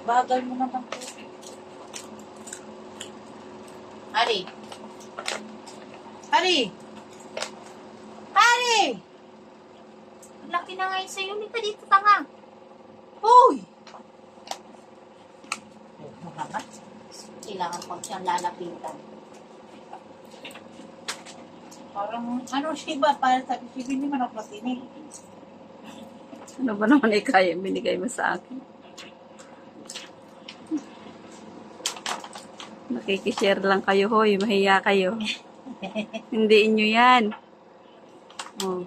Bagal mo naman po. Hari. Hari! Hari! Ang laki na ngayon sa'yo. Lika dito, tanga. Hoy! Oh, naman. Kailangan pag siyang lalapitan. Parang, ano siya ba? Para sa isipin ni manok na tinig. Ano ba naman kaya binigay mo sa akin? Nakikishare lang kayo, hoy. Mahiya kayo. Hindi inyo yan. Oh.